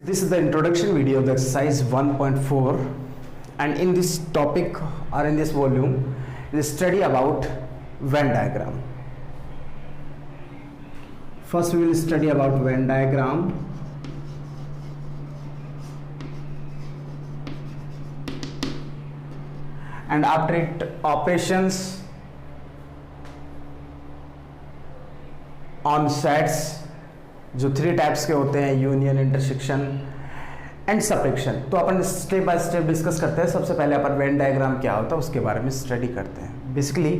This is the introduction video of the exercise 1.4, and in this topic or in this volume we study about Venn diagram. First we will study about Venn diagram. And after it, operations on sets जो 3 types के होते हैं, union, intersection and subtraction. तो अपन step by step discuss करते हैं. सबसे पहले अपन when diagram क्या होता है उसके बारे में स्टडी करते हैं. Basically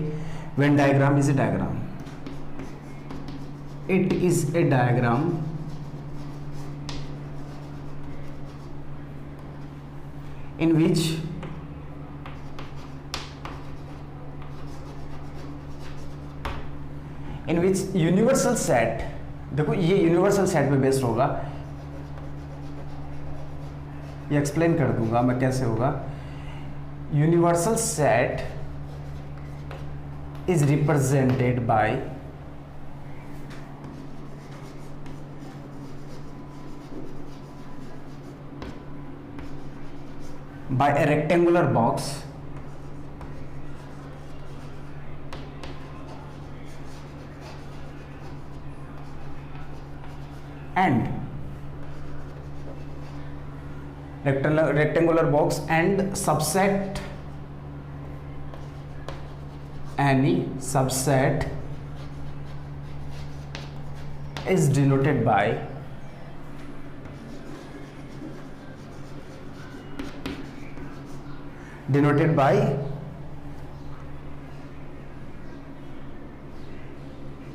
Venn diagram is a diagram. It is a diagram in which universal set, देखो ये यूनिवर्सल सेट पे बेस्ड होगा, ये एक्सप्लेन कर दूंगा मैं कैसे होगा. Universal set is represented by a rectangular box and rectangular box and subset, any subset is denoted by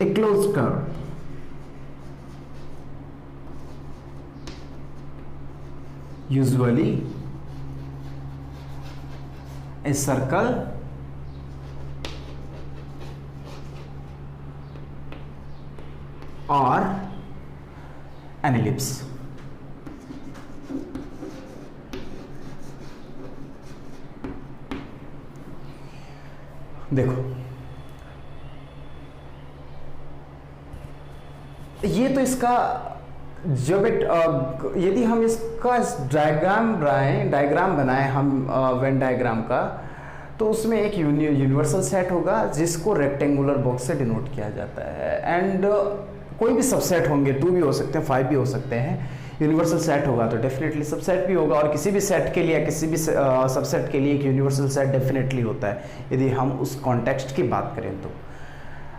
a closed curve. Usually a circle or an ellipse. देखो ये तो इसका जब यदि हम इसका डायग्राम बनाएं हम वेन डायग्राम का, तो उसमें एक यूनिवर्सल सेट होगा जिसको रेक्टेंगुलर बॉक्स से डिनोट किया जाता है. एंड कोई भी सबसेट होंगे, 2 भी हो सकते हैं, 5 भी हो सकते हैं. यूनिवर्सल सेट होगा तो डेफिनेटली सबसेट भी होगा, और किसी भी सेट के लिए, किसी भी सबसेट के लिए एक यूनिवर्सल सेट डेफिनेटली होता है यदि हम उस कॉन्टेक्स्ट की बात करें तो,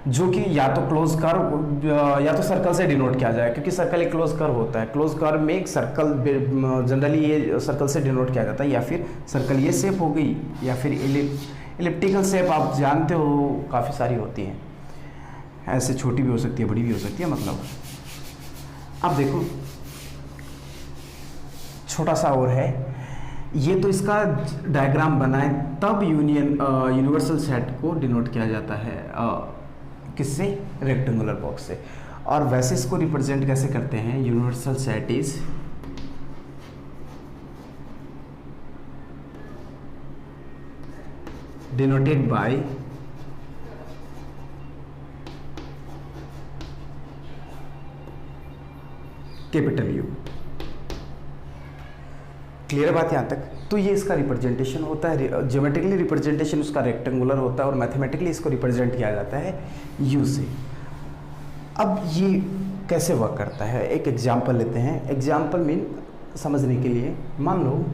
जो कि या तो क्लोज कर्व या तो सर्कल से डिनोट किया जाए, क्योंकि सर्कल एक क्लोज कर्व होता है. क्लोज कर्व में एक सर्कल जनरली ये सर्कल से डिनोट किया जाता है, या फिर सर्कल ये शेप हो गई, या फिर इलिप्टिकल शेप आप जानते हो काफ़ी सारी होती हैं, ऐसे छोटी भी हो सकती है, बड़ी भी हो सकती है. मतलब अब देखो छोटा सा और है, ये तो इसका डायग्राम बनाए तब यूनिवर्सल सेट को डिनोट किया जाता है किससे? रेक्टेंगुलर बॉक्स से. और वैसे इसको रिप्रेजेंट कैसे करते हैं? Universal set is denoted by capital you. Clear बात यहां तक? तो ये इसका रिप्रेजेंटेशन होता है. ज्योमेट्रिकली रिप्रेजेंटेशन उसका रेक्टेंगुलर होता है और मैथमेटिकली इसको रिप्रेजेंट किया जाता है यू से. अब ये कैसे वर्क करता है, एक एग्जांपल लेते हैं. एग्जांपल मीन समझने के लिए, मान लो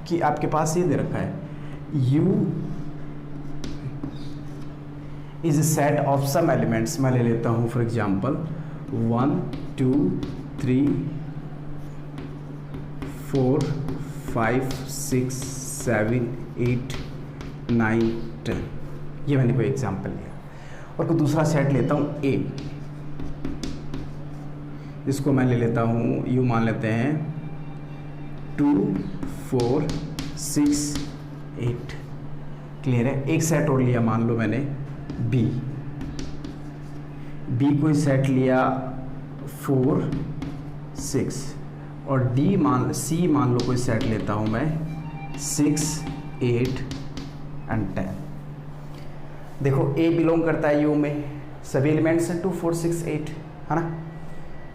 कि आपके पास ये दे रखा है, U is a set of some elements. मैं ले लेता हूँ फॉर एग्जांपल 1 2 3 4 5 6 7 8 9 10. ये मैंने कोई एग्जांपल लिया. और कोई दूसरा सेट लेता हूँ ए, इसको मैं ले लेता हूँ, यू मान लेते हैं 2 4 6 8. क्लियर है? एक सेट और लिया, मान लो मैंने बी कोई सेट लिया 4 6, और सी मान लो कोई सेट लेता हूं मैं 6 8 एंड 10. देखो ए बिलोंग करता है यू में, सभी एलिमेंट्स हैं 2 4 6 8, है ना.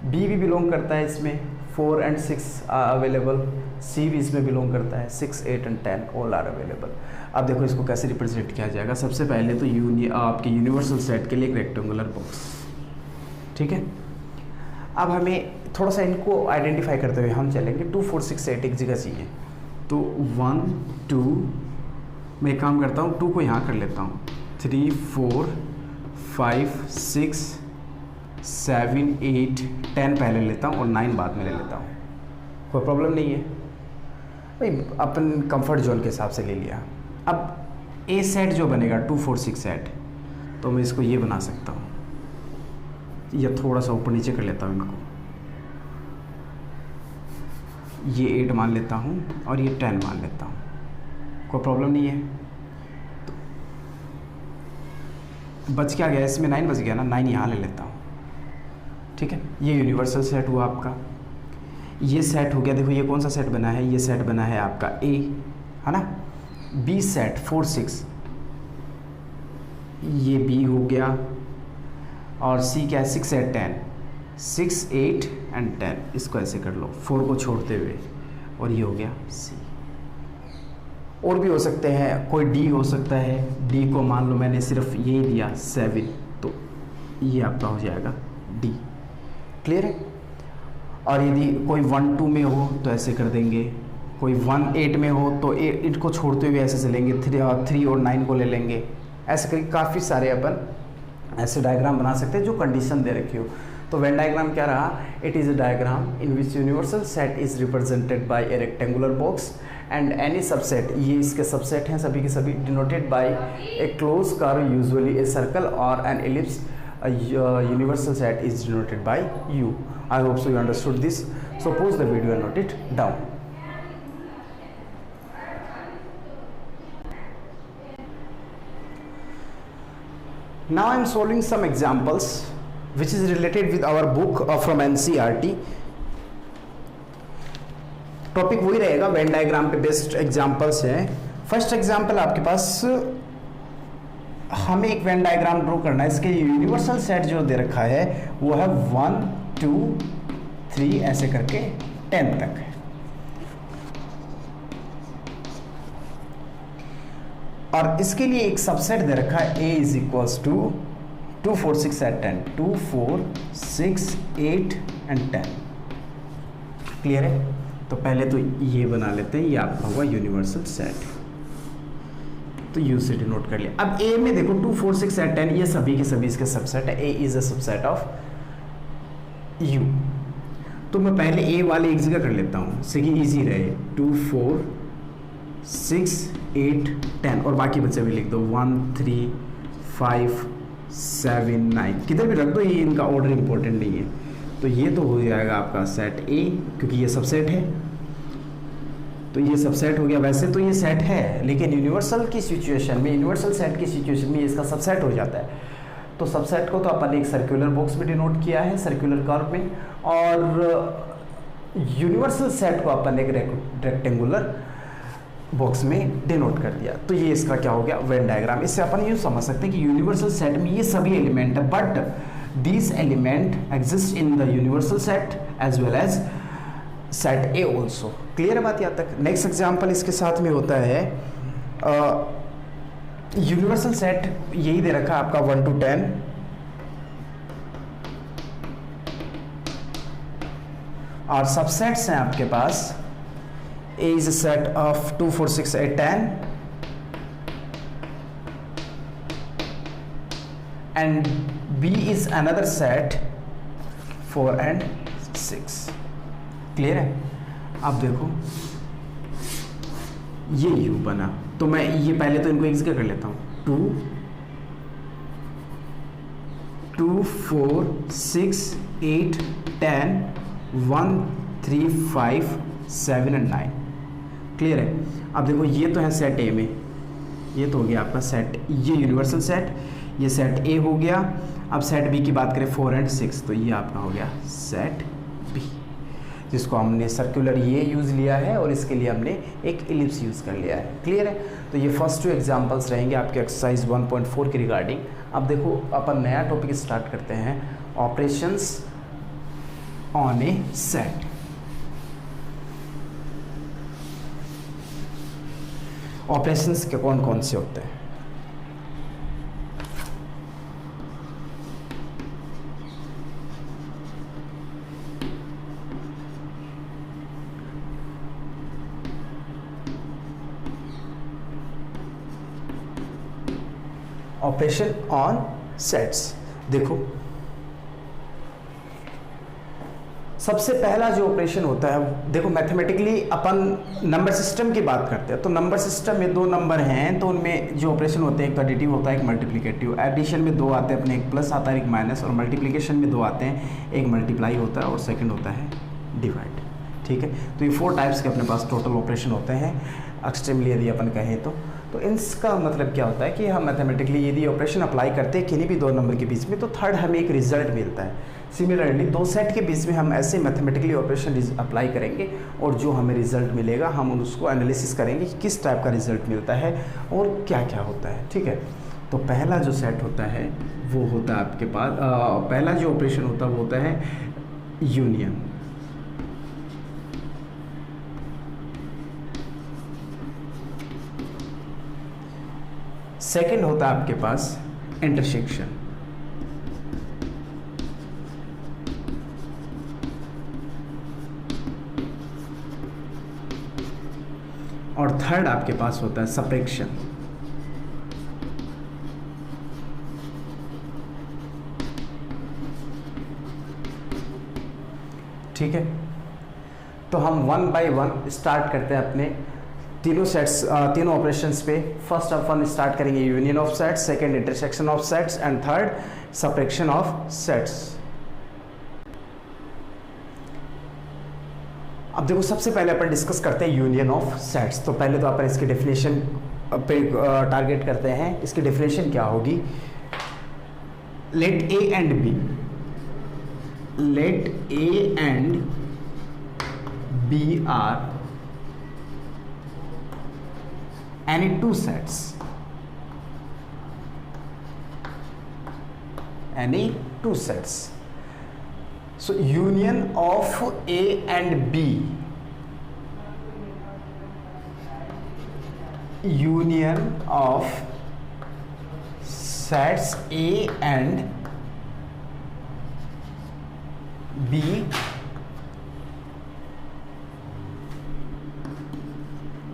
बी भी बिलोंग करता है इसमें 4 and 6 आर अवेलेबल, सी भी इसमें बिलोंग करता है, 6, 8 and 10 ऑल आर अवेलेबल। अब देखो इसको कैसे रिप्रेजेंट किया जाएगा। सबसे पहले तो आपके यूनिवर्सल सेट के लिए एक रेक्टेंगुलर बॉक्स, ठीक है। अब हमें थोड़ा सा इनको आइडेंटिफाई करते हुए हम चलेंगे। 2, 4, 6, 8 एक जगह चाहिए, तो 1, 2, मैं एक काम करता हूँ 2 को यहाँ कर लेता हूँ, 3, 4, 5, 6, 7, 8, 10 पहले लेता हूँ और 9 बाद में ले लेता हूँ, कोई प्रॉब्लम नहीं है भाई, अपन कंफर्ट जोन के हिसाब से ले लिया। अब ए सेट जो बनेगा 2, 4, 6 सेट, तो मैं इसको ये बना सकता हूँ, या थोड़ा सा ऊपर नीचे कर लेता हूँ इनको, ये 8 मान लेता हूँ और ये 10 मान लेता हूँ, कोई प्रॉब्लम नहीं है। तो बच क्या गया इसमें, 9 बच गया ना, 9 यहाँ ले लेता हूँ, ठीक है। ये यूनिवर्सल सेट हुआ आपका, ये सेट हो गया। देखो ये कौन सा सेट बना है, ये सेट बना है आपका ए, है ना। बी सेट 4, 6, ये बी हो गया, और सी क्या है, 6, 8, 10, 6, 8 and 10, इसको ऐसे कर लो 4 को छोड़ते हुए, और ये हो गया सी। और भी हो सकते हैं, कोई डी हो सकता है, डी को मान लो मैंने सिर्फ ये दिया 7, तो ये आपका हो जाएगा डी, क्लियर है। और यदि कोई 1, 2 में हो तो ऐसे कर देंगे, कोई 1, 8 में हो तो 8 को छोड़ते हुए ऐसे चलेंगे, 3 और 9 को ले लेंगे, ऐसे करके काफ़ी सारे अपन ऐसे डायग्राम बना सकते हैं जो कंडीशन दे रखी हो। तो वेन डायग्राम क्या रहा, it is a diagram in which universal set is represented by a rectangular box and any subset, ये इसके सबसेट हैं सभी के सभी, denoted by a close curve usually a circle और an ellipse. Universal set is denoted by U. I hope so you understood this. So pause the video and note it down. Now I am solving some examples which is related with our book from NCERT. Topic वही रहेगा, Venn diagram पे based examples हैं। First example आपके पास, हमें एक Venn diagram draw करना है। इसके यूनिवर्सल सेट जो दे रखा है वो है 1, 2, 3 ऐसे करके 10 तक है। और इसके लिए एक सबसेट दे रखा है A is equals to 2, 4, 6, 8, 10, 2, 4, 6, 8 and 10, clear है। तो पहले तो ये बना लेते हैं, ये आपका हुआ यूनिवर्सल सेट, तो यू से डिनोट कर लिया। अब ए में देखो 2, 4, 6, 8, 10 ये सभी के सभी इसके सबसेट है, A is a subset of U. तो मैं पहले ए वाले एक जगह कर लेता हूँ, इससे कि ईजी रहे। 2, 4, 6, 8, 10 और बाकी बच्चे भी लिख दो, 1, 3, 5, 7, 9, किधर भी रख दो, ये इनका ऑर्डर इंपॉर्टेंट नहीं है। तो ये तो हो जाएगा आपका सेट ए, क्योंकि ये सबसेट है, तो ये सबसेट हो गया। वैसे तो ये सेट है, लेकिन यूनिवर्सल की सिचुएशन में, यूनिवर्सल सेट की सिचुएशन में इसका सबसेट हो जाता है। तो सबसेट को तो अपन एक सर्कुलर बॉक्स में डिनोट किया है, सर्कुलर कर्व में, और यूनिवर्सल सेट को अपन एक रेक्टेंगुलर बॉक्स में डिनोट कर दिया। तो ये इसका क्या हो गया, वेन डायग्राम। इससे अपन यूँ समझ सकते हैं कि यूनिवर्सल सेट में ये सभी एलिमेंट है, but this element exist in the universal set as well as set A also, clear है बात यहाँ तक। नेक्स्ट एग्जाम्पल इसके साथ में होता है, यूनिवर्सल सेट यही दे रखा है आपका 1 to 10, और सबसेट्स हैं आपके पास, ए is a set of 2, 4, 6, 8, 10 and B is another set 4 and 6, clear है। अब देखो ये U बना, तो मैं ये पहले तो इनको एक जगह कर लेता हूँ, 2, 4, 6, 8, 10, 1, 3, 5, 7 and 9, क्लियर है। अब देखो ये तो है सेट ए में, ये तो हो गया आपका सेट, ये यूनिवर्सल सेट, ये सेट ए हो गया। अब सेट बी की बात करें 4 and 6, तो ये आपका हो गया सेट बी, जिसको हमने सर्कुलर ये यूज़ लिया है और इसके लिए हमने एक इलिप्स यूज़ कर लिया है, क्लियर है। तो ये फर्स्ट 2 एग्जांपल्स रहेंगे आपके एक्सरसाइज 1.4 के रिगार्डिंग। अब देखो अपन नया टॉपिक स्टार्ट करते हैं, operations on A set. Operations के कौन कौन से होते हैं? Operation on sets. देखो सबसे पहला जो ऑपरेशन होता है, देखो मैथमेटिकली अपन नंबर सिस्टम की बात करते हैं, तो नंबर सिस्टम में दो नंबर हैं तो उनमें जो ऑपरेशन होते हैं एक तो एडिटिव होता है, एक मल्टीप्लिकेटिव। एडिशन में दो आते हैं अपने, एक प्लस आता है एक माइनस, और मल्टीप्लिकेशन में दो आते हैं, एक मल्टीप्लाई होता है और सेकंड होता है डिवाइड। ठीक है, तो ये 4 टाइप्स के अपने पास टोटल ऑपरेशन होते हैं एक्सट्रीमली यदि अपन कहें तो इसका मतलब क्या होता है कि हम मैथमेटिकली यदि ऑपरेशन अप्लाई करते हैं किन्हीं भी दो नंबर के बीच में तो थर्ड हमें एक रिजल्ट मिलता है। सिमिलरली दो सेट के बीच में हम ऐसे मैथमेटिकली ऑपरेशन अप्लाई करेंगे और जो हमें रिजल्ट मिलेगा हम उसको एनालिसिस करेंगे कि किस टाइप का रिजल्ट मिलता है और क्या क्या होता है। ठीक है, तो पहला जो सेट होता है वो होता है आपके पास पहला जो ऑपरेशन होता है वो होता है यूनियन। सेकंड होता है आपके पास इंटरसेक्शन। और थर्ड आपके पास होता है सब्ट्रैक्शन। ठीक है, तो हम 1 बाय 1 स्टार्ट करते हैं अपने तीनों सेट्स तीनों ऑपरेशंस पे। फर्स्ट अपन स्टार्ट करेंगे union of sets, second intersection of sets and third subtraction of sets. अब देखो सबसे पहले अपन डिस्कस करते हैं यूनियन ऑफ सेट्स। तो पहले तो अपन इसकी डेफिनेशन पे टारगेट करते हैं। इसकी डेफिनेशन क्या होगी? Let A and B, let A and B are any two sets, any two sets. So union of A and B, union of sets A and B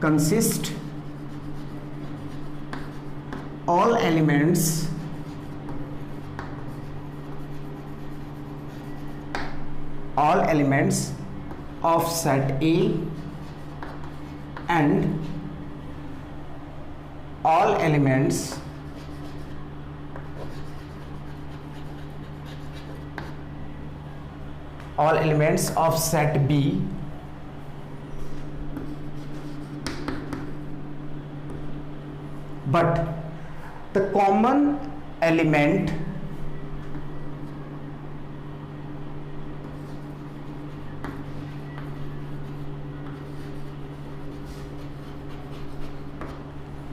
consist all elements of set A and all elements of set B but the common element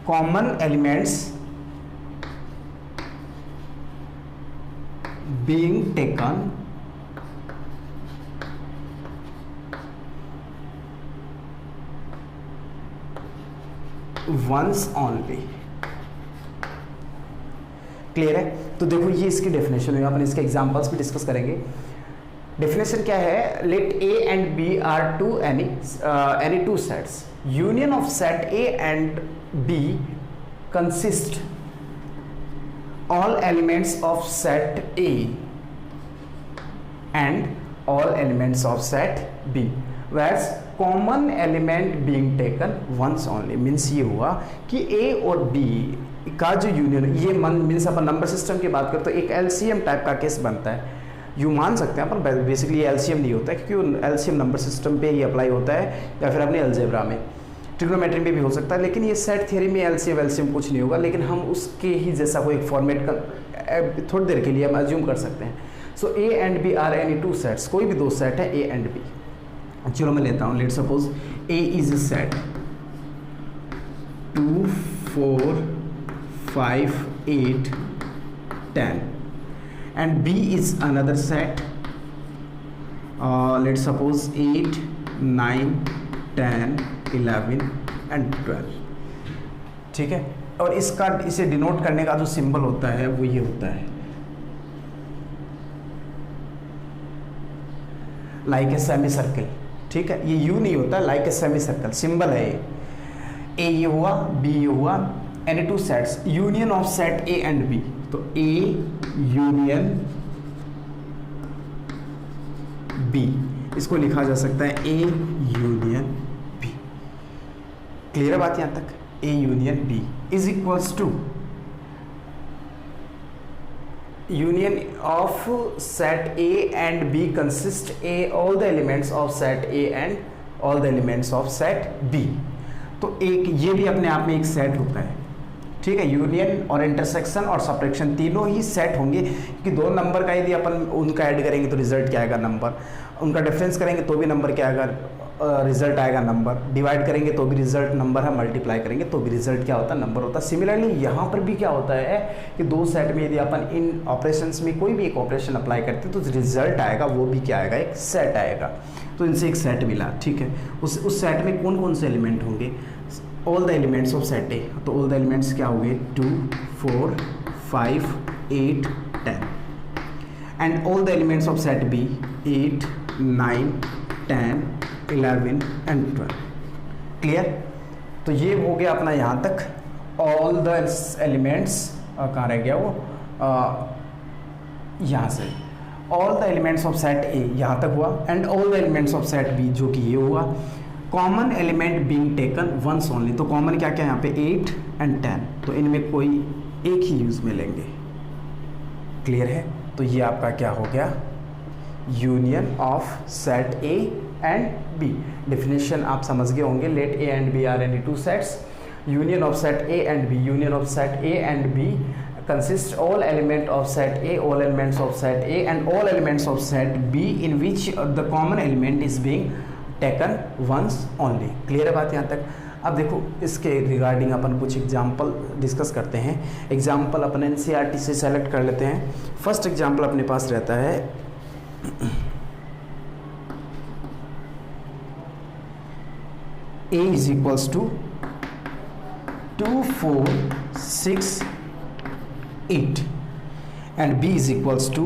common elements being taken once only। Clear है? तो देखो ये इसकी definition है, अपन इसके examples भी discuss करेंगे। Definition क्या है? Let A and B are two any two sets, union of set A and B consist all elements of set A and all elements of set B, whereas common element being taken once only। Means ये हुआ कि A और B का जो union, ये means अपन number system की बात करें तो एक एलसीएम टाइप का केस बनता है। यूँ मान सकते हैं अपन बेसिकली ये एलसीएम नहीं होता है क्योंकि एलसीएम नंबर सिस्टम पे ही अप्लाई होता है या फिर अपने अलजेब्रा में, ट्रिग्नोमेट्री में भी हो सकता है, लेकिन ये सेट थ्योरी में एलसीएम कुछ नहीं होगा, लेकिन हम उसके ही जैसा कोई एक फॉर्मेट का थोड़ी देर के लिए हम अज्यूम कर सकते हैं। So A and B are any two sets, कोई भी दो सेट है ए एंड बी। चलो मैं लेता हूँ, let suppose A is a set 2 4 5 8 10 and B is another set let suppose 8 9 10 11 and 12। ठीक है। और इसका इसे डिनोट करने का जो सिंबल होता है वो ये होता है लाइक ए सेमी सर्कल, ठीक है। ये यू नहीं होता, like a semi circle symbol है ये। ए ये हुआ, बी ये हुआ, any two sets union of set A and B, तो ए यूनियन बी, इसको लिखा जा सकता है ए यूनियन बी। क्लियर है बात यहां तक? A union B is equals to union of set A and B consist A all the elements of set A and all the elements of set B। तो एक ये भी अपने आप में एक सेट होता है, ठीक है। यूनियन और इंटरसेक्शन और सब्ट्रैक्शन तीनों ही सेट होंगे, क्योंकि दो नंबर का यदि अपन उनका ऐड करेंगे तो रिजल्ट क्या आएगा नंबर, उनका डिफरेंस करेंगे तो भी नंबर क्या आएगा, रिजल्ट आएगा नंबर, डिवाइड करेंगे तो भी रिजल्ट नंबर है, मल्टीप्लाई करेंगे तो भी रिजल्ट क्या होता है, नंबर होता है। सिमिलरली यहाँ पर भी क्या होता है कि दो सेट में यदि अपन इन ऑपरेशंस में कोई भी एक ऑपरेशन अप्लाई करते हैं तो रिजल्ट आएगा वो भी क्या आएगा, एक सेट आएगा। तो इनसे एक सेट मिला, ठीक है। उस सेट में कौन कौन से एलिमेंट होंगे, all the elements of set ए, तो ऑल द एलिमेंट्स क्या होंगे 2 4 5 8 10 and all the elements of set B 8 9 10 11 and 12। Clear? तो ये हो गया अपना यहाँ तक ऑल द एलिमेंट्स, कहाँ रह गया वो, यहाँ से all the elements of set A यहाँ तक हुआ and all the elements of set B जो कि ये हुआ। Common element being taken once only, तो कॉमन क्या क्या यहाँ पे 8 एंड 10, तो इनमें कोई एक ही यूज में लेंगे। क्लियर है? तो ये आपका क्या हो गया, union of set A and B. Definition आप समझ गए होंगे, let A and B are any two sets, union of set A and B, union of set A and B consist all element of set A, all elements of set A and all elements of set B in which the common element is being taken once only। Clear है बात यहाँ तक? अब देखो इसके regarding अपन कुछ example discuss करते हैं। एग्जाम्पल अपन NCERT से सेलेक्ट कर लेते हैं। फर्स्ट एग्जाम्पल अपने पास रहता है A is equals to 2 4 6 8 and B is equals to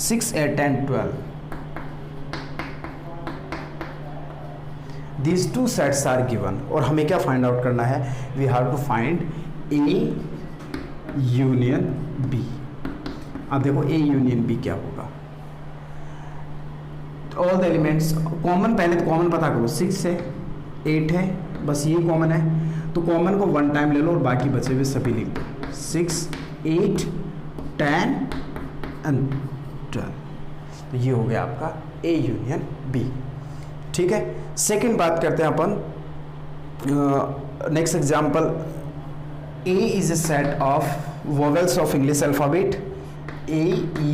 6 8 and 12। These two sets are given और हमें क्या फाइंड आउट करना है, we have to find A union B। अब देखो A union B क्या होगा, ऑल द एलिमेंट्स कॉमन, पहले तो कॉमन पता करो, 6 है 8 है, बस ये कॉमन है, तो कॉमन को वन टाइम ले लो और बाकी बचे हुए सभी लिख दो, 6 8 10 एंड 12। तो ये हो गया आपका A यूनियन B। ठीक है, सेकंड बात करते हैं अपन, next example, A is a set of vowels of English alphabet A E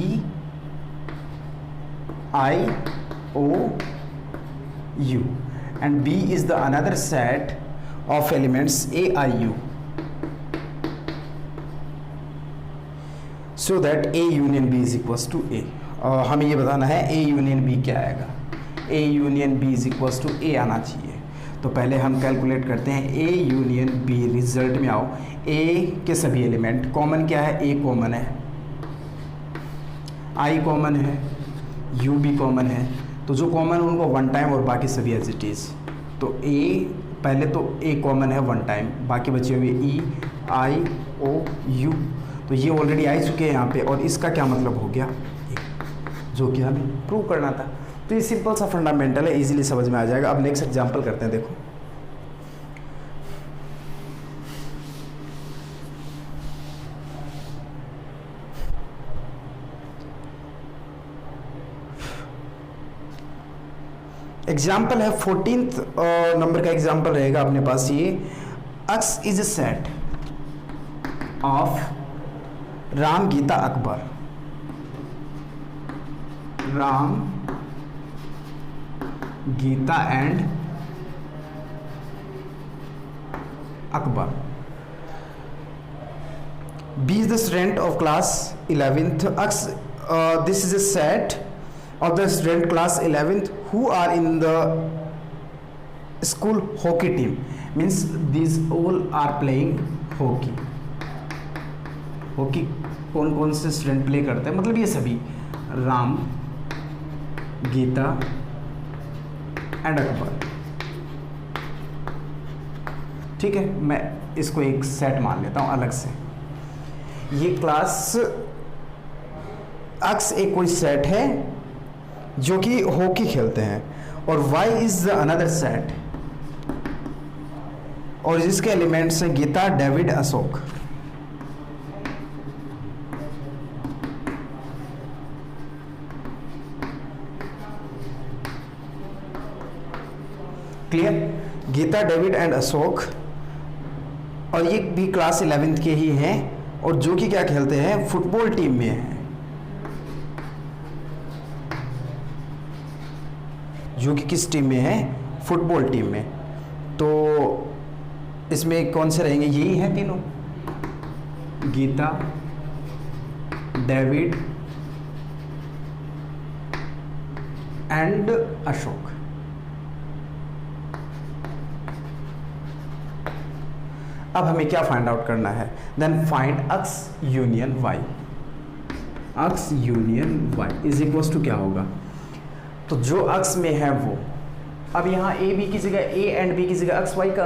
I O U and B is the another set of elements A I U, so that A union B is equals to A। हमें ये बताना है A union B क्या आएगा, A union B is equals to A आना चाहिए। तो पहले हम कैलकुलेट करते हैं A union B, रिजल्ट में आओ, A के सभी एलिमेंट कॉमन क्या है, A कॉमन है, I कॉमन है, U भी कॉमन है, तो जो कॉमन है उनको वन टाइम और बाकी सभी एज इट इज़। तो A पहले तो A कॉमन है वन टाइम, बाकी बचे हुए E I O U, तो ये ऑलरेडी आ चुके हैं यहाँ पे, और इसका क्या मतलब हो गया, जो कि हमें प्रूव करना था। तो ये सिंपल सा फंडामेंटल है, इजीली समझ में आ जाएगा। अब नेक्स्ट एग्जांपल करते हैं। देखो एग्जाम्पल है 14th नंबर का एग्जाम्पल रहेगा अपने पास। ये X is a set of Ram Geeta Akbar, Ram Geeta and Akbar. B is the student of class 11th। X this is a set of the student class 11th who are in the school hockey team means this all are playing hockey. Hockey कौन कौन से student play करते हैं, मतलब ये सभी, Ram, Geeta and Akbar. ठीक है, मैं इसको एक सेट मान लेता हूं अलग से। ये क्लास एक्स एक कोई सेट है जो कि हॉकी खेलते हैं, और Y is the another set, और जिसके एलिमेंट्स हैं Geeta, David, Ashok. Clear? Geeta, David and Ashok, और ये भी क्लास 11th के ही हैं, और जो कि क्या खेलते हैं, फुटबॉल टीम में हैं। जो कि किस टीम में है, फुटबॉल टीम में। तो इसमें कौन से रहेंगे, यही हैं तीनों, गीता, डेविड एंड अशोक। अब हमें क्या फाइंड आउट करना है, then find X union Y. X union Y is equals to क्या होगा, तो जो एक्स में है वो, अब यहाँ ए बी की जगह, ए एंड बी की जगह एक्स वाई का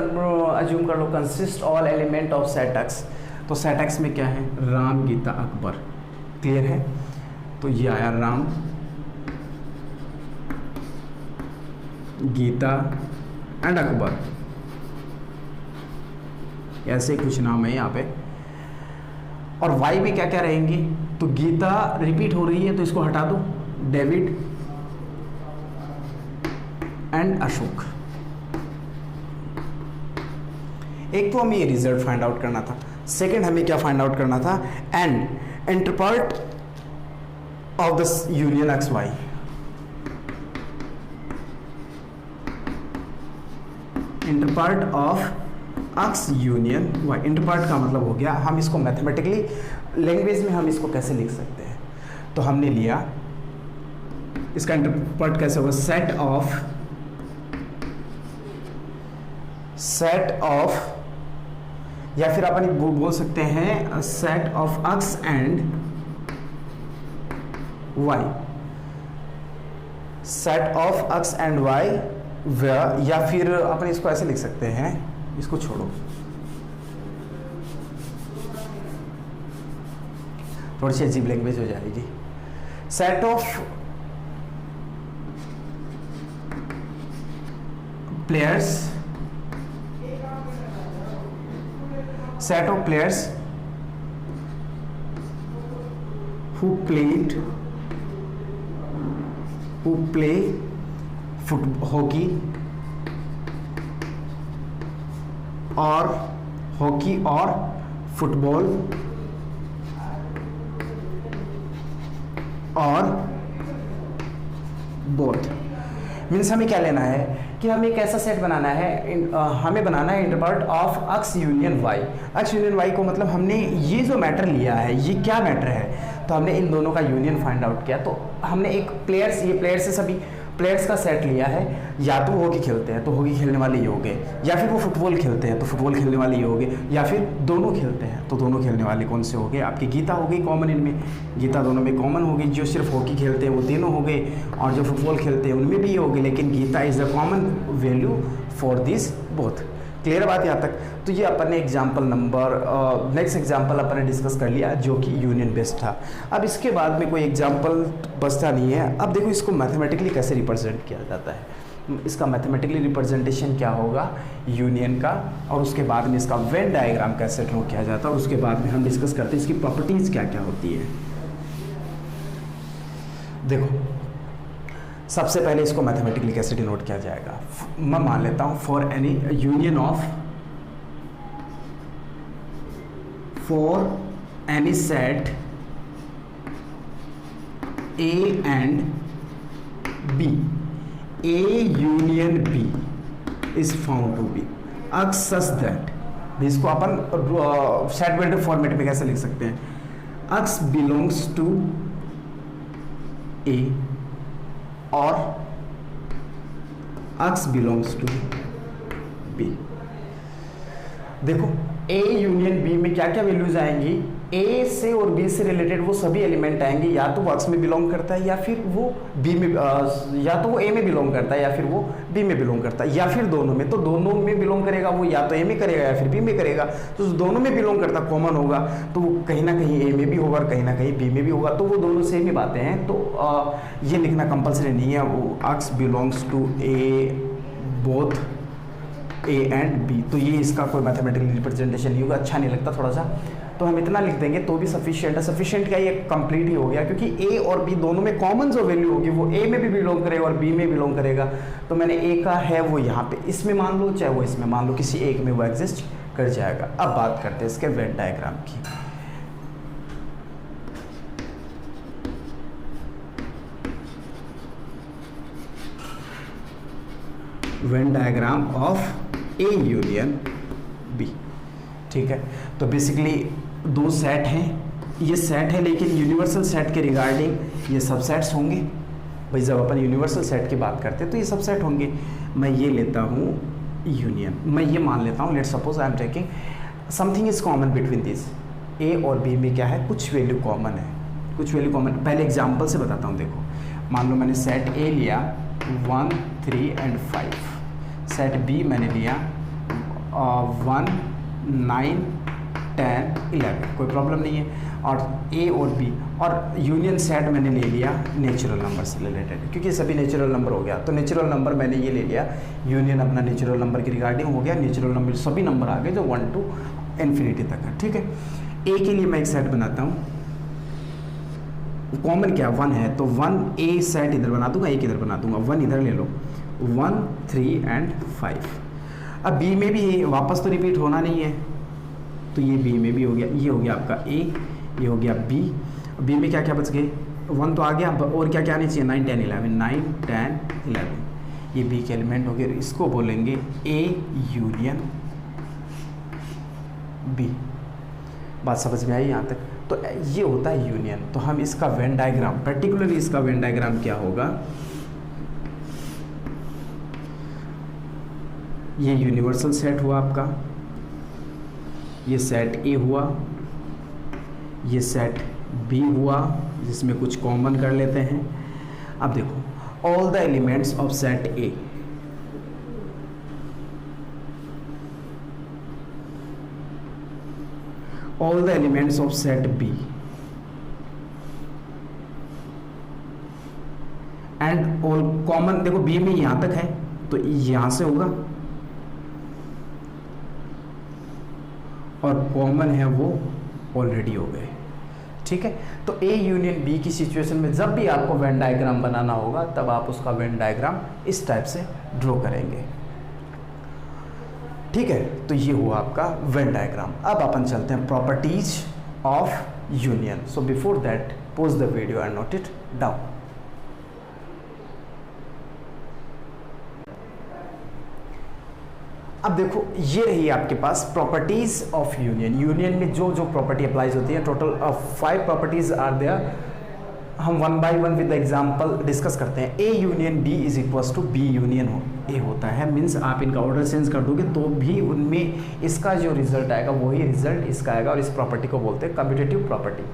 अज्यूम कर लो, consist all element of set X. तो सेट एक्स में क्या है, राम, गीता, अकबर। क्लियर है? तो ये आया राम, गीता एंड अकबर, ऐसे कुछ नाम है यहाँ पे। और वाई में क्या क्या रहेंगे, तो गीता रिपीट हो रही है तो इसको हटा दो, डेविड एंड अशोक। एक तो हमें ये रिजल्ट फाइंड आउट करना था, सेकंड हमें क्या फाइंड आउट करना था, and interpret of the union X Y. Interpret of X union Y. Interpret का मतलब हो गया, हम इसको मैथमेटिकली लैंग्वेज में हम इसको कैसे लिख सकते हैं, तो हमने लिया इसका इंटरपार्ट कैसे होगा, सेट ऑफ, या फिर अपन बोल सकते हैं set of X and Y. Set of X and Y, या फिर अपन इसको ऐसे लिख सकते हैं, इसको छोड़ो, थोड़ी सी अजीब लैंग्वेज हो जाएगी। Set of players, set of players who play hockey और हॉकी और फुटबॉल और बोथ। मीन्स हमें क्या लेना है कि हमें एक ऐसा सेट बनाना है, हमें बनाना है interpret of X union Y. X union Y को मतलब हमने ये जो मैटर लिया है, ये क्या मैटर है, तो हमने इन दोनों का यूनियन फाइंड आउट किया। तो हमने एक प्लेयर्स, ये प्लेयर्स से सभी प्लेयर्स का सेट लिया है, या तो वो हॉकी खेलते हैं तो हॉकी खेलने वाले ये हो गए, या फिर वो फुटबॉल खेलते हैं तो फुटबॉल खेलने वाले ये हो गए, या फिर दोनों खेलते हैं तो दोनों खेलने वाले कौन से हो गए, आपकी गीता हो गई कॉमन, इनमें गीता दोनों में कॉमन हो गई। जो सिर्फ हॉकी खेलते हैं वो तीनों हो गए, और जो फुटबॉल खेलते हैं उनमें भी ये हो गए, लेकिन Geeta is the common value for this both. Clear बात यहाँ तक? तो ये अपन ने एग्जाम्पल नंबर, नेक्स्ट एग्जाम्पल अपन ने डिस्कस कर लिया जो कि यूनियन बेस्ड था। अब इसके बाद में कोई एग्जाम्पल बचता नहीं है। अब देखो इसको मैथमेटिकली कैसे रिप्रेजेंट किया जाता है। इसका मैथमेटिकली रिप्रेजेंटेशन क्या होगा यूनियन का, और उसके बाद में इसका वेन डायग्राम कैसे ड्रॉ किया जाता है, और उसके बाद में हम डिस्कस करते हैं इसकी प्रॉपर्टीज़ क्या क्या होती है। देखो सबसे पहले इसको मैथमेटिकली कैसे डिनोट किया जाएगा, मैं मान लेता हूँ for any union of, for any set A and B, A union B is found to be X such that, इसको अपन सेट बिल्डर फॉर्मेट में कैसे लिख सकते हैं, एक्स बिलोंग्स टू ए और x belongs to बी। देखो ए यूनियन बी में क्या क्या वैल्यूज आएंगी, ए से और बी से रिलेटेड वो सभी एलिमेंट आएंगे, या तो वो एक्स में बिलोंग करता है या फिर वो बी में, या तो वो ए में बिलोंग करता है या फिर वो बी में बिलोंग करता है, या फिर दोनों में। तो दोनों में बिलोंग करेगा वो, या तो ए में करेगा या फिर बी में करेगा। तो दोनों में बिलोंग करता कॉमन होगा, तो वो कहीं ना कहीं ए में भी होगा और कहीं ना कहीं बी में भी होगा, तो वो दोनों सेम ही बातें हैं। तो ये लिखना कंपल्सरी नहीं है, वो X belongs to A both A and B. तो ये इसका कोई मैथमेटिकल रिप्रेजेंटेशन नहीं होगा, अच्छा नहीं लगता थोड़ा सा, तो हम इतना लिख देंगे तो भी सफिशिएंट है। सफिशिएंट क्या, ये कंप्लीट ही हो गया, क्योंकि ए और बी दोनों में कॉमन जो वैल्यू होगी वो ए में भी बिलोंग करेगा और बी में बिलोंग करेगा। तो मैंने ए का है वो यहाँ पे इसमें मान लो, चाहे वो इसमें मान लो, किसी एक में वो एग्जिस्ट कर जाएगा। अब बात करते हैं इसके वेन डायग्राम की। Venn diagram of A union B. ठीक है, तो बेसिकली दो सेट हैं, ये सेट है लेकिन यूनिवर्सल सेट के रिगार्डिंग ये सबसेट्स होंगे। भाई जब अपन यूनिवर्सल सेट की बात करते हैं तो ये सबसेट होंगे। मैं ये लेता हूँ यूनियन, मैं ये मान लेता हूँ, let suppose I am taking something is common between this, A और बी में क्या है, कुछ वैल्यू कॉमन है, कुछ वैल्यू कॉमन। पहले एग्जाम्पल से बताता हूँ। देखो मान लो मैंने सेट ए लिया 1, 3 एंड 5, सेट बी मैंने लिया 1, 9, 10, 11, कोई प्रॉब्लम नहीं है। और ए और बी, और यूनियन सेट मैंने ले लिया नेचुरल नंबर से रिलेटेड, क्योंकि सभी नेचुरल नंबर हो गया। तो नेचुरल नंबर मैंने ये ले लिया, यूनियन अपना नेचुरल नंबर की रिगार्डिंग हो गया। नेचुरल नंबर सभी नंबर आ गए जो 1 to इन्फिनिटी तक है। ठीक है, ए के लिए मैं एक सेट बनाता हूँ, कॉमन क्या 1 है, तो 1 ए सेट इधर बना दूंगा, एक इधर बना दूंगा, 1 इधर ले लो, 1, 3 एंड 5। अब बी में भी वापस तो रिपीट होना नहीं है, तो ये बी में भी हो गया। ये हो गया आपका ए, ये हो गया बी। बी में क्या क्या बच गए, 1 तो आ गया, और क्या क्या आनी चाहिए, 9, 10, 11, 9, 10, 11, ये बी के एलिमेंट हो गए। इसको बोलेंगे ए यूनियन बी। बात समझ में आई यहाँ तक? तो ये होता है यूनियन। तो हम इसका वेन डायग्राम, पर्टिकुलरली इसका वेन डायग्राम क्या होगा, ये यूनिवर्सल सेट हुआ आपका, ये सेट ए हुआ, ये सेट बी हुआ, जिसमें कुछ कॉमन कर लेते हैं। अब देखो all the elements of set A, all the elements of set B and all common. देखो बी में यहां तक है तो यहां से होगा, और कॉमन है वो ऑलरेडी हो गए। ठीक है, तो ए यूनियन बी की सिचुएशन में जब भी आपको वेन डायग्राम बनाना होगा तब आप उसका वेन डायग्राम इस टाइप से ड्रॉ करेंगे। ठीक है, तो ये हुआ आपका वेन डायग्राम। अब अपन चलते हैं properties of union. So before that pause the video and note it down. अब देखो ये रही आपके पास प्रॉपर्टीज ऑफ यूनियन। यूनियन में जो जो प्रॉपर्टी अप्लाइज होती है, टोटल 5 प्रॉपर्टीज आर देयर। हम 1 by 1 विद एग्जांपल डिस्कस करते हैं। A union B is equals to B union A होता है। मीन्स आप इनका ऑर्डर चेंज कर दोगे तो भी उनमें इसका जो रिजल्ट आएगा वही रिजल्ट इसका आएगा, और इस प्रॉपर्टी को बोलते हैं कम्यूटेटिव प्रॉपर्टी।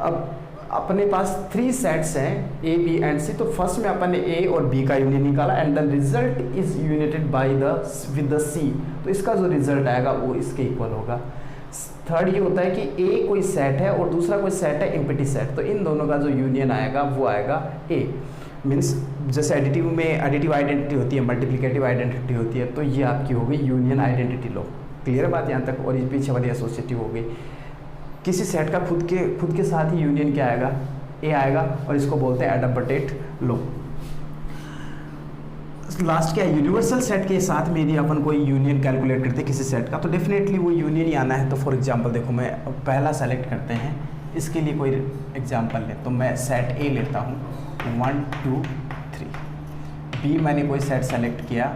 अब अपने पास 3 सेट्स हैं ए बी एंड सी। तो फर्स्ट में अपन ने ए और बी का यूनियन निकाला and the result is united by the with the C. तो इसका जो रिजल्ट आएगा वो इसके इक्वल होगा। थर्ड ये होता है कि ए कोई सेट है और दूसरा कोई सेट है एम्प्टी सेट, तो इन दोनों का जो यूनियन आएगा वो आएगा ए। मीन्स जैसे एडिटिव में एडिटिव आइडेंटिटी होती है, मल्टीप्लिकेटिव आइडेंटिटी होती है, तो ये आपकी हो गई यूनियन आइडेंटिटी लो। क्लियर बात यहाँ तक? और ये पीछे वाली एसोसिएटिव हो गई। किसी सेट का खुद के साथ ही यूनियन क्या आएगा, ए आएगा, और इसको बोलते हैं एडम्पटेट लो। लास्ट क्या है, यूनिवर्सल सेट के साथ में यदि अपन कोई यूनियन कैलकुलेट करते हैं किसी सेट का तो डेफिनेटली वो यूनियन ही आना है। तो फॉर एग्जांपल देखो, मैं पहला सेलेक्ट करते हैं, इसके लिए कोई एग्जांपल ले तो मैं सेट ए लेता हूँ 1 2 3। बी मैंने कोई सेट सेलेक्ट किया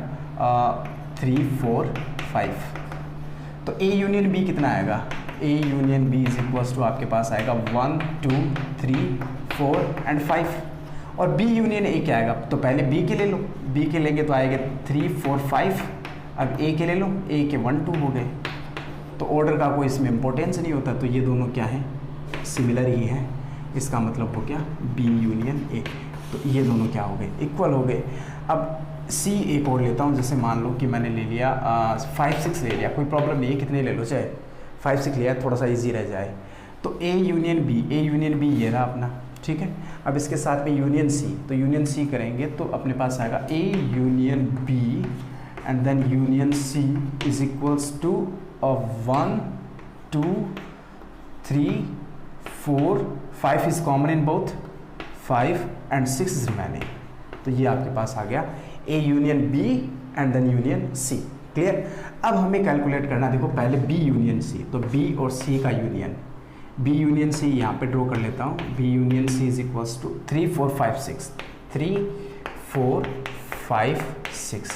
3 4 5। तो ए यूनियन बी कितना आएगा, A union B is equals to आपके पास आएगा 1 2 3 4 एंड 5। और बी यूनियन ए क्या आएगा, तो पहले बी के ले लो, बी के लेंगे तो आएगा 3 4 5, अब ए के ले लो, ए के 1 2 हो गए, तो ऑर्डर का कोई इसमें इंपॉर्टेंस नहीं होता, तो ये दोनों क्या हैं, सिमिलर ही हैं। इसका मतलब हो गया बी यूनियन ए, तो ये दोनों क्या हो गए, इक्वल हो गए। अब सी एक और लेता हूँ, जैसे मान लो कि मैंने ले लिया 5 6 ले लिया, कोई प्रॉब्लम नहीं है, कितने ले लो, चाहे 5 6 लिया, थोड़ा सा इजी रह जाए। तो ए यूनियन बी ये रहा अपना, ठीक है। अब इसके साथ में यूनियन सी, तो यूनियन सी करेंगे तो अपने पास आएगा A union B and then union C is equals to 1 2 3 4 5 is common in both, 5 and 6 is remaining. तो ये आपके पास आ गया A union B and then union C. Clear. अब हमें कैलकुलेट करना, देखो पहले बी यूनियन सी, तो बी और सी का यूनियन, बी यूनियन सी यहाँ पे ड्रॉ कर लेता हूँ। B union C is equals to 3 4 5 6, 3 4 5 6।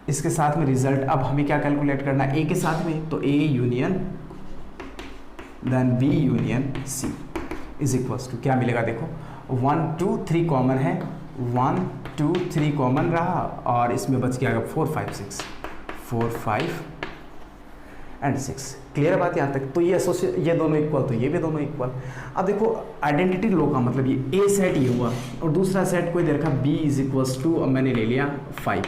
इसके साथ में रिजल्ट, अब हमें क्या कैलकुलेट करना है, ए के साथ में, तो A union then B union C is equals to क्या मिलेगा, देखो 1 2 3 कॉमन है, 1 2 3 कॉमन रहा और इसमें बच गया 4 5 6, 4 5 एंड 6। क्लियर बात यहाँ तक। तो ये दोनों इक्वल, तो ये भी दोनों इक्वल। अब देखो आइडेंटिटी लो का मतलब ये ए सेट ये हुआ और दूसरा सेट कोई दे रखा बी इज इक्वल्स टू, अब मैंने ले लिया 5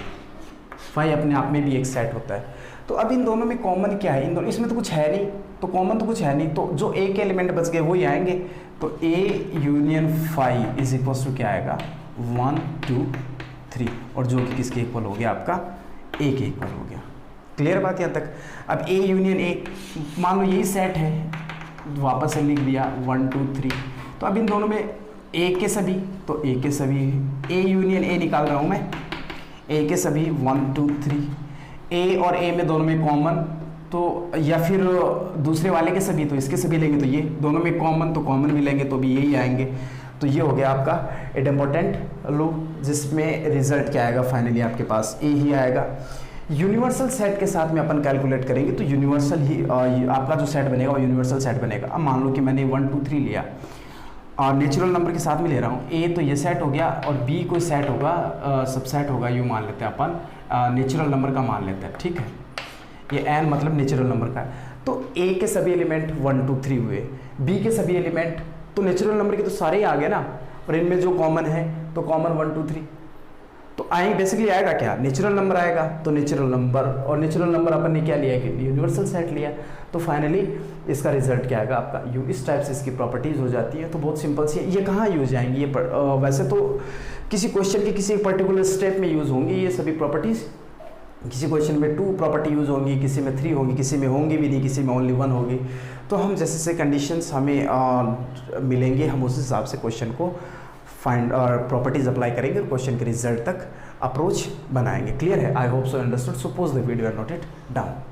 अपने आप में भी एक सेट होता है। तो अब इन दोनों में कॉमन क्या है, इन दोनों, इसमें तो कुछ है नहीं, तो कॉमन तो कुछ है नहीं, तो जो ए के एलिमेंट बच गए वही आएंगे। तो A union 5 is equals to क्या आएगा, 1 2 3, और जो कि किसके इक्वल हो गया, आपका ए के इक्वल हो गया। क्लियर बात यहाँ तक। अब ए यूनियन ए, मान लो यही सेट है, वापस से लिख दिया 1 2 3, तो अब इन दोनों में ए के सभी, तो ए के सभी, ए यूनियन ए निकाल रहा हूँ मैं, ए के सभी 1 2 3, ए और ए में दोनों में कॉमन, तो या फिर दूसरे वाले के सभी, तो इसके सभी लेंगे, तो ये दोनों में कॉमन, तो कॉमन भी लेंगे तो भी यही आएंगे। तो ये हो गया आपका इम्पोर्टेंट लो, जिसमें रिजल्ट क्या आएगा, फाइनली आपके पास ए ही आएगा। यूनिवर्सल सेट के साथ में अपन कैलकुलेट करेंगे, तो यूनिवर्सल ही आपका जो सेट बनेगा वो यूनिवर्सल सेट बनेगा। अब मान लो कि मैंने 1 2 3 लिया और नेचुरल नंबर के साथ में ले रहा हूँ, ए तो ये सेट हो गया और बी कोई सेट होगा, सब सेट होगा, यूँ मान लेते हैं अपन, नेचुरल नंबर का मान लेते हैं, ठीक है। ये एन मतलब नेचुरल नंबर का है। तो ए के सभी एलिमेंट 1 2 3 हुए, बी के सभी एलिमेंट, तो नेचुरल नंबर के तो सारे ही आ गए ना, और इनमें जो कॉमन है तो कॉमन 1 2 3, तो आएंगे बेसिकली आएगा क्या, नेचुरल नंबर आएगा। तो नेचुरल नंबर, और नेचुरल नंबर अपन ने क्या लिया कि यूनिवर्सल सेट लिया, तो फाइनली इसका रिजल्ट क्या आएगा आपका यू। इस टाइप से इसकी प्रॉपर्टीज हो जाती है। तो बहुत सिंपल सी है। ये कहाँ यूज आएंगी, ये वैसे तो किसी क्वेश्चन के किसी पर्टिकुलर स्टेप में यूज होंगी ये सभी प्रॉपर्टीज। किसी क्वेश्चन में 2 प्रॉपर्टी यूज होंगी, किसी में 3 होंगी, किसी में होंगी भी नहीं, किसी में ओनली 1 होगी। तो हम जैसे जैसे कंडीशंस हमें मिलेंगे, हम उस हिसाब से क्वेश्चन को फाइंड और प्रॉपर्टीज अप्लाई करेंगे और क्वेश्चन के रिजल्ट तक अप्रोच बनाएंगे। क्लियर है? I hope so understood. Suppose the video are noted down.